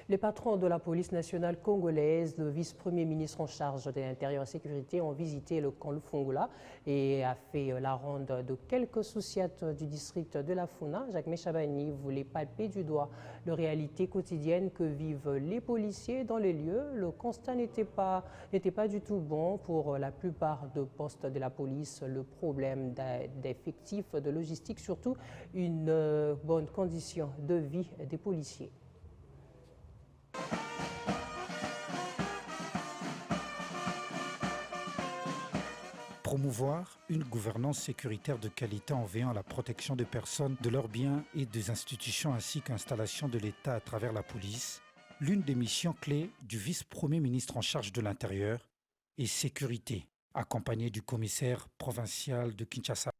Les patrons de la police nationale congolaise, le vice-premier ministre en charge de l'Intérieur et Sécurité, ont visité le camp Lufungula et a fait la ronde de quelques sociates du district de la Funa. Jacques Chabani voulait palper du doigt la réalité quotidienne que vivent les policiers dans les lieux. Le constat n'était pas du tout bon pour la plupart des postes de la police. Le problème d'effectifs, de logistique, surtout une bonne condition de vie des policiers. Promouvoir une gouvernance sécuritaire de qualité en veillant à la protection des personnes, de leurs biens et des institutions ainsi qu'installation de l'État à travers la police, l'une des missions clés du vice-premier ministre en charge de l'Intérieur est sécurité, accompagné du commissaire provincial de Kinshasa.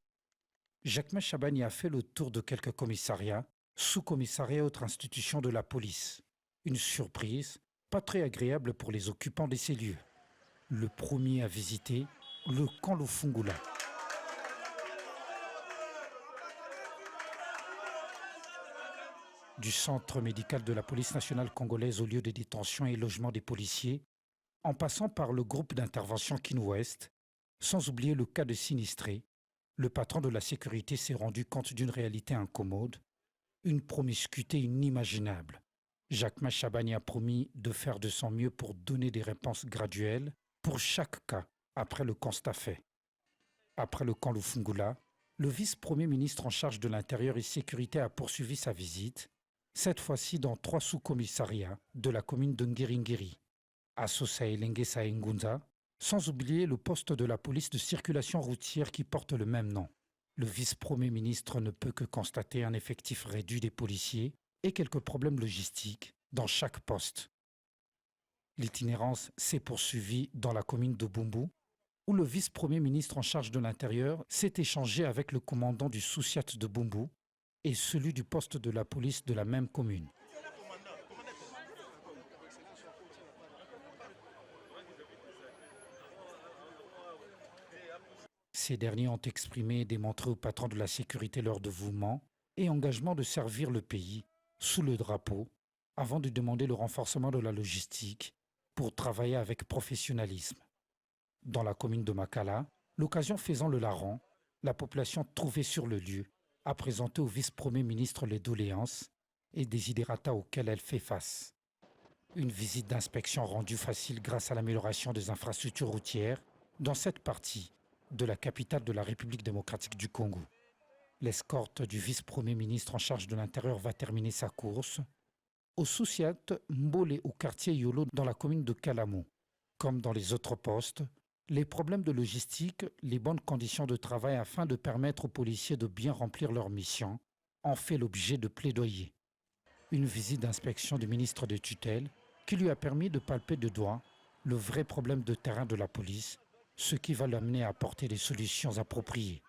Jacques Chabani a fait le tour de quelques commissariats, sous-commissariats et autres institutions de la police. Une surprise pas très agréable pour les occupants de ces lieux. Le premier à visiter, le camp Lufungula. Du centre médical de la police nationale congolaise au lieu de détention et logement des policiers, en passant par le groupe d'intervention Kin-Ouest, sans oublier le cas de sinistrés, le patron de la sécurité s'est rendu compte d'une réalité incommode, une promiscuité inimaginable. Jacques Chabani a promis de faire de son mieux pour donner des réponses graduelles pour chaque cas après le constat fait. Après le camp Lufungula, le vice-premier ministre en charge de l'Intérieur et Sécurité a poursuivi sa visite, cette fois-ci dans 3 sous-commissariats de la commune de Ngiringiri, à Sosa et Lengesa et Ngunza, sans oublier le poste de la police de circulation routière qui porte le même nom. Le vice-premier ministre ne peut que constater un effectif réduit des policiers et quelques problèmes logistiques dans chaque poste. L'itinérance s'est poursuivie dans la commune de Bumbu, où le vice-premier ministre en charge de l'Intérieur s'est échangé avec le commandant du Souciat de Bumbu et celui du poste de la police de la même commune. Ces derniers ont exprimé et démontré au patron de la sécurité leur dévouement et engagement de servir le pays sous le drapeau avant de demander le renforcement de la logistique pour travailler avec professionnalisme. Dans la commune de Makala, l'occasion faisant le larron, la population trouvée sur le lieu a présenté au vice-premier ministre les doléances et désidérata auxquels elle fait face. Une visite d'inspection rendue facile grâce à l'amélioration des infrastructures routières dans cette partie de la capitale de la République démocratique du Congo. L'escorte du vice-premier ministre en charge de l'Intérieur va terminer sa course au Souciat Mbole au quartier Yolo dans la commune de Kalamo. Comme dans les autres postes, les problèmes de logistique, les bonnes conditions de travail afin de permettre aux policiers de bien remplir leur mission ont fait l'objet de plaidoyer. Une visite d'inspection du ministre de tutelle qui lui a permis de palper de doigt le vrai problème de terrain de la police, ce qui va l'amener à apporter des solutions appropriées.